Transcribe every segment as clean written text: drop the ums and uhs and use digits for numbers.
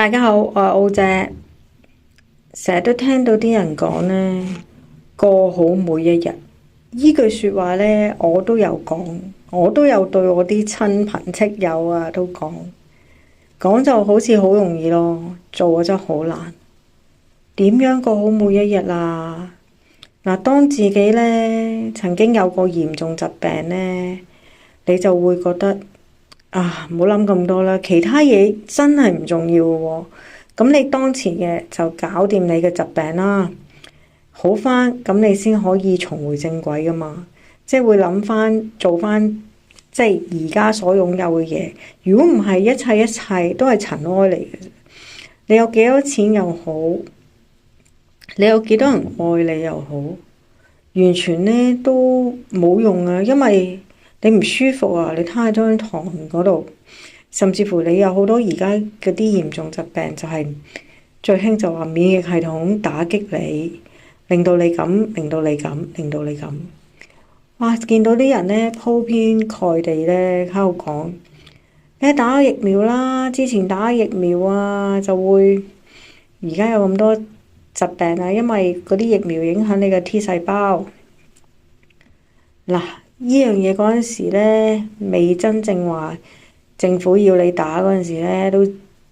大家好，我係澳姐。成日都聽到啲人講呢，過好每一日。依句說話呢，我都有講，我都有對我啲親朋戚友啊都講。講就好似好容易咯，做真係好難。點樣過好每一日啊？嗱，當自己呢曾經有過嚴重疾病呢，你就會覺得啊，唔好諗咁多啦，其他嘢真係唔重要嘅喎。咁你當前嘅就搞掂你嘅疾病啦，好翻，咁你先可以重回正軌噶嘛。即係會諗翻做翻，即係而家所擁有嘅嘢。如果唔係，一切都係塵埃嚟嘅。你有幾多錢又好，你有幾多人愛你又好，完全呢都冇用啊，因為你唔舒服啊，你攤喺張床嗰度。甚至乎你有好多而家嗰啲嚴重疾病，就係最興就話免疫系統打擊你，令到你咁，令到你咁，令到你咁。哇！見到啲人呢鋪天蓋地呢喺度講，你打疫苗啦，之前打疫苗啊，就會而家有咁多疾病啊，因為嗰啲疫苗影響你嘅 T 細胞。嗱，呢樣嘢嗰陣時呢，未真正話政府要你打嗰陣時咧，都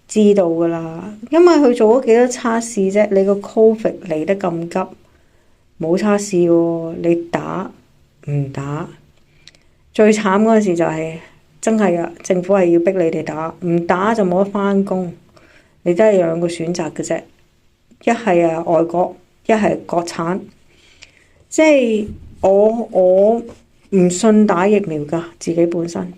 知道噶啦。因為佢做咗幾多測試啫？你個 Covid 嚟得咁急，冇測試喎。你打唔打？最慘嗰陣時就係真係啊！政府係要逼你哋打，唔打就冇得返工。你都係有兩個選擇嘅啫，一係啊外國，一係國產。即係我唔信打疫苗噶，自己本身。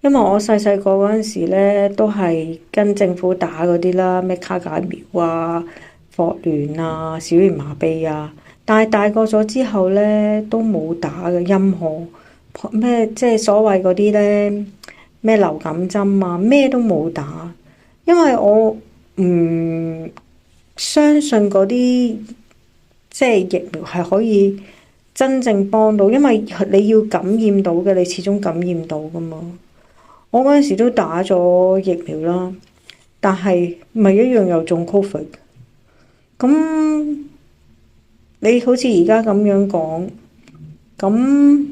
因為我細細個嗰陣時咧，都係跟政府打嗰啲啦，咩卡介苗啊、霍亂啊、小兒麻痹啊。但係大個咗之後咧，都冇打嘅任何咩，即係所謂嗰啲咧咩流感針啊，咩都冇打。因為我唔相信嗰啲即係疫苗係可以真正幫到，因為你要感染到嘅，你始終感染到噶嘛。我嗰陣時都打咗疫苗啦，但係咪一樣又中 Covid？咁你好似而家咁樣講，咁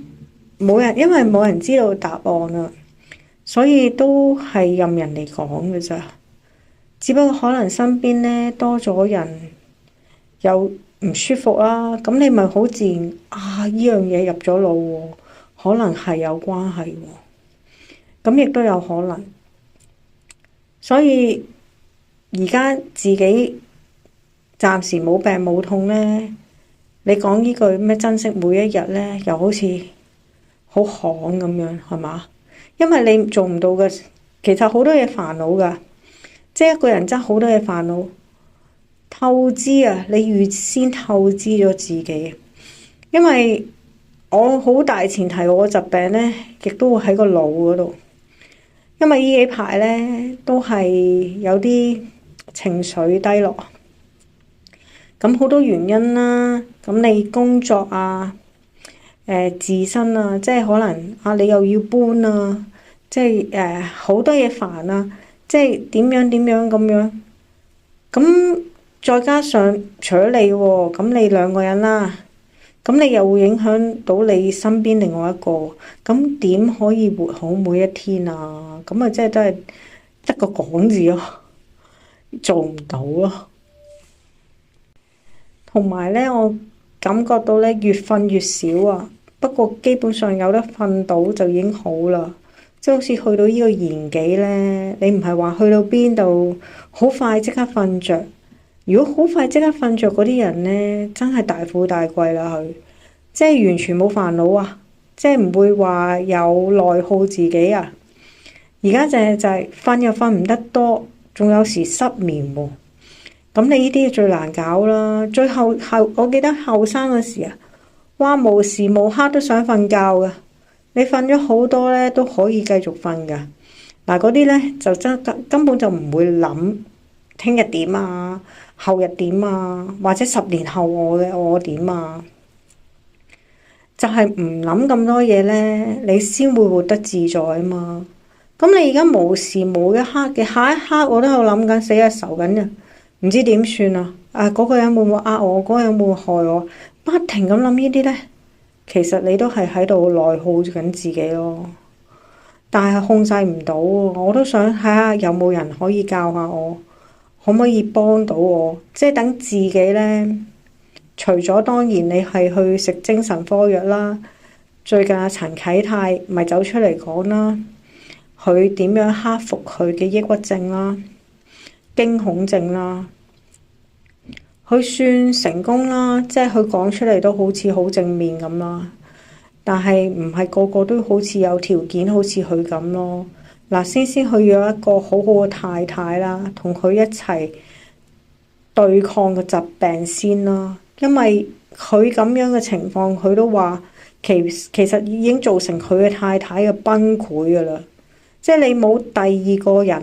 冇人，因為冇人知道答案啊，所以都係任人嚟講嘅咋。只不過可能身邊呢多咗人有唔舒服啦，咁你咪好自然啊，呢樣嘢入咗腦喎，可能係有關係喎。咁亦都有可能，所以而家自己暫時冇病冇痛呢，你講呢句咩珍惜每一日呢，又好似好行咁樣，係嘛？因為你做唔到嘅，其實好多嘢煩惱噶，即係一個人真係好多嘢煩惱。透支啊，你預先透支咗自己，因為我好大前提，我疾病呢亦都會喺個腦嗰度。因為呢幾排咧都係有啲情緒低落，咁好多原因啦。咁你工作啊、自身啊，即係可能啊，你又要搬啊，即係好多嘢煩啊，即係點樣咁樣。咁再加上除咗你喎，咁你兩個人啦。咁你又會影響到你身邊另外一個，咁點可以活好每一天啊？咁啊，即係都係得個講字咯，做唔到咯。同埋咧，我感覺到咧越瞓越少啊。不過基本上有得瞓到就已經好啦。即係好似去到呢個年紀咧，你唔係話去到邊度好快即刻瞓着。如果好快即刻瞓着嗰啲人呢，真係大富大貴啦佢，即係完全冇煩惱啊，即係唔會話有內耗自己啊。而家就係瞓又瞓唔得多，仲有時失眠喎。咁你呢啲最難搞啦。最後我記得後生嗰時啊，哇無時無刻都想瞓覺噶。你瞓咗好多呢，都可以繼續瞓噶。嗱嗰啲呢，就根本就唔會諗聽日點啊，後日點啊，或者10年後我點啊，就係唔諗咁多嘢呢，你先會活得自在啊嘛。咁你而家無時無一刻嘅，下一刻我都喺度諗緊，死啊愁緊啊，唔知點算啊！嗰個人會唔會呃我？嗰個人會唔會害我？不停咁諗呢啲呢，其實你都係喺度內耗緊自己咯。但係控制唔到，我都想睇下有冇人可以教下我，可唔可以幫到我？即係等自己呢，除咗當然你係去食精神科藥啦，最近阿陳啟泰咪走出嚟講啦，佢點樣克服佢嘅抑鬱症啦、驚恐症啦，佢算成功啦，即係佢講出嚟都好似好正面咁啦。但係唔係個個都好似有條件好似佢咁咯。嗱，先去約一個好好嘅太太啦，同佢一齊對抗個疾病先啦。因為佢咁樣嘅情況，佢都話其實已經造成佢嘅太太嘅崩潰噶啦。即係你冇第二個人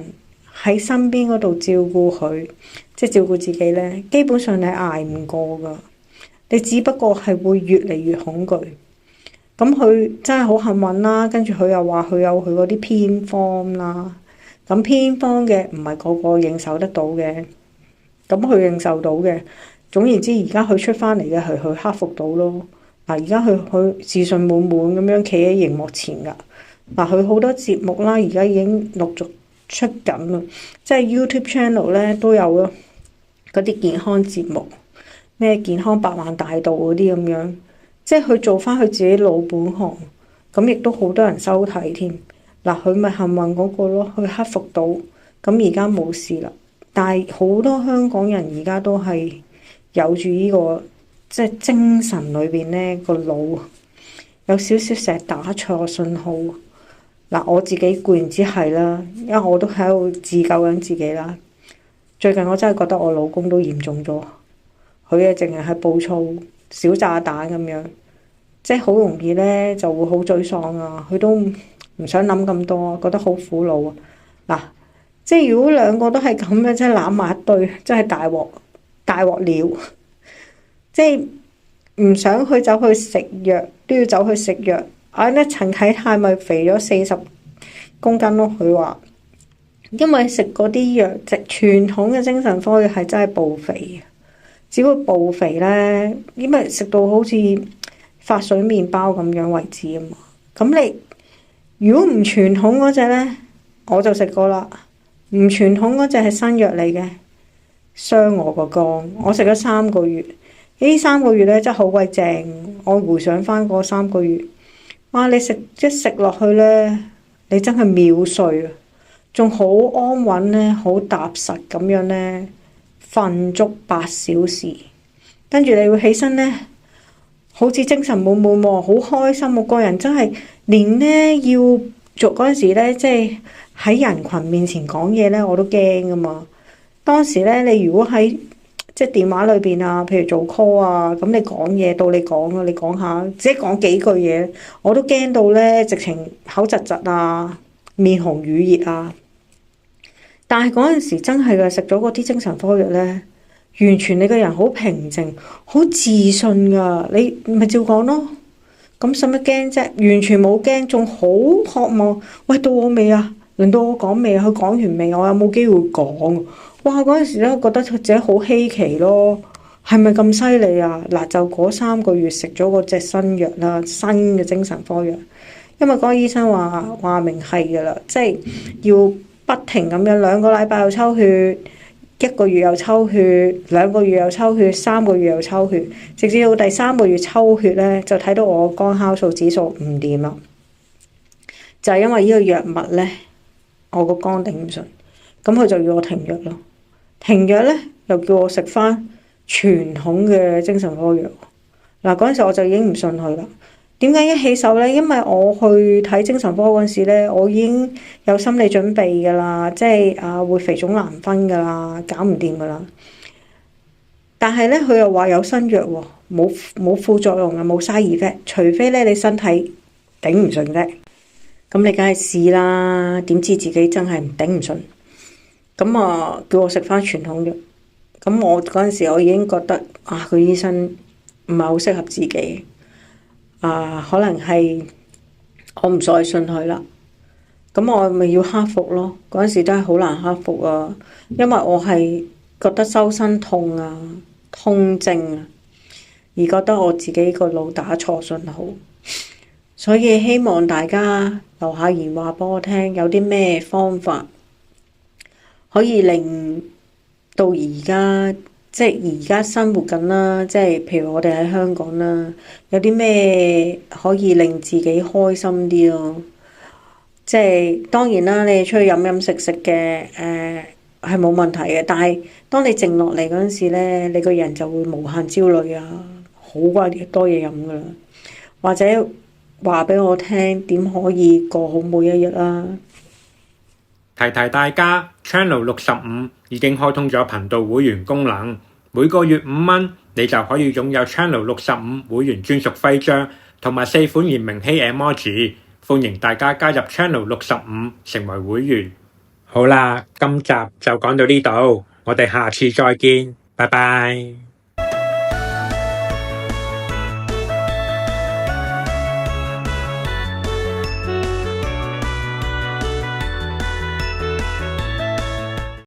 喺身邊嗰度照顧佢，即係照顧自己呢，基本上你捱唔過噶。你只不過係會越嚟越恐懼。咁佢真係好幸運啦，跟住佢又話佢有佢嗰啲偏方啦。咁偏方嘅唔係個個認受得到嘅，咁佢認受到嘅。總言之，而家佢出翻嚟嘅係佢克服到咯。嗱，而家佢自信滿滿咁樣企喺熒幕前噶。嗱，佢好多節目啦，而家已經陸續出緊啦，即係 YouTube channel 咧都有咯。嗰啲健康節目，咩健康百萬大道嗰啲咁樣。即係佢做翻佢自己老本行，咁亦都好多人收睇添。嗱，佢咪幸運嗰個咯，佢克服到，咁而家冇事啦。但係好多香港人而家都係有住呢個，即係精神裏邊呢個腦有少少成日打錯信號。嗱，我自己固然之係啦，因為我都喺度自救緊自己啦。最近我真係覺得我老公都嚴重咗，佢嘅淨係暴躁小炸彈咁樣。即係好容易咧，就會好沮喪啊！佢都唔想諗咁多，覺得好苦惱啊！嗱，即係如果兩個都係咁樣，即係攬埋一堆，真係大鑊了！即係唔想去走去食藥，都要走去食藥。咧陳啟泰咪肥咗40公斤咯，佢話因為食嗰啲藥，即傳統嘅精神科藥係真係暴肥，只會暴肥咧，因為食到好似發水麵包咁樣為止啊嘛。咁你如果唔傳統嗰隻呢，我就食過啦。唔傳統嗰隻係新藥嚟嘅，傷我個肝。我食咗3個月，呢3個月呢真係好鬼正。我回想翻嗰3個月，哇！你一食落去呢，你真係秒睡啊，仲好安穩呢，好踏實咁樣呢，瞓足8小時，跟住你會起身呢，好似精神滿滿喎，好開心。我個人真係連呢要做嗰陣時呢，即係喺人群面前講嘢呢，我都驚噶嘛。當時呢，你如果喺即係電話裏邊啊，譬如做 call 啊，咁你講嘢到你講啊，你講下，即係講幾句嘢，我都驚到呢，直情口窒窒啊，面紅耳熱啊。但係嗰陣時真係嘅，食咗嗰啲精神科藥呢，完全你個人好平靜，好自信噶，你咪照講咯。咁使乜驚啫？完全冇驚，仲好渴望。喂，到我未啊？輪到我講未啊？佢講完未？我有冇機會講？哇！嗰陣時咧，覺得自己好稀奇咯，係咪咁犀利啊？嗱，就嗰3個月食咗嗰隻新藥啦，新嘅精神科藥。因為嗰個醫生話明係噶啦，即係要不停咁樣2個禮拜又抽血，1個月又抽血，2個月又抽血，3個月又抽血，直至到第3個月抽血咧，就睇到我肝酵素指數唔掂啦。就係因為呢個藥物咧，我個肝頂唔順，咁佢就要我停藥咯。停藥咧，又叫我食翻傳統嘅精神科藥。嗱，嗰陣時我就已經唔信佢啦。點解一起手咧？因為我去睇精神科嗰陣時咧，我已經有心理準備噶啦，即係會肥腫難分噶啦，搞唔掂噶啦。但係咧，佢又話有新藥喎，冇副作用啊，冇嘥兒啫，除非咧你身體頂唔順啫。咁你梗係試啦，點知自己真係頂唔順？咁叫我食翻傳統藥。咁我嗰陣時我已經覺得個醫生唔係好適合自己。可能係我唔再信佢啦。咁咁我咪要克服咯。嗰陣時真係好難克服啊，因為我係覺得周身痛啊、痛症啊，而覺得我自己個腦打錯信號，所以希望大家留下言話俾我聽，有啲咩方法可以令到而家即係而家生活緊啦，即係譬如我哋喺香港啦，有啲咩可以令自己開心啲咯。即係當然啦，你出去飲飲食食嘅，係冇問題嘅。但係當你靜落嚟嗰陣時咧，你個人就會無限焦慮啊，好鬼多嘢飲噶啦。或者話俾我聽點可以過好每一日啦。提提大家 Channel 65已經開通咗頻道會員功能，每個月5蚊，你就可以擁有 Channel 65會員專屬徽章同埋4款炎明熹 emoji。歡迎大家加入 Channel 65成為會員。好啦，今集就講到呢度，我哋下次再見，拜拜。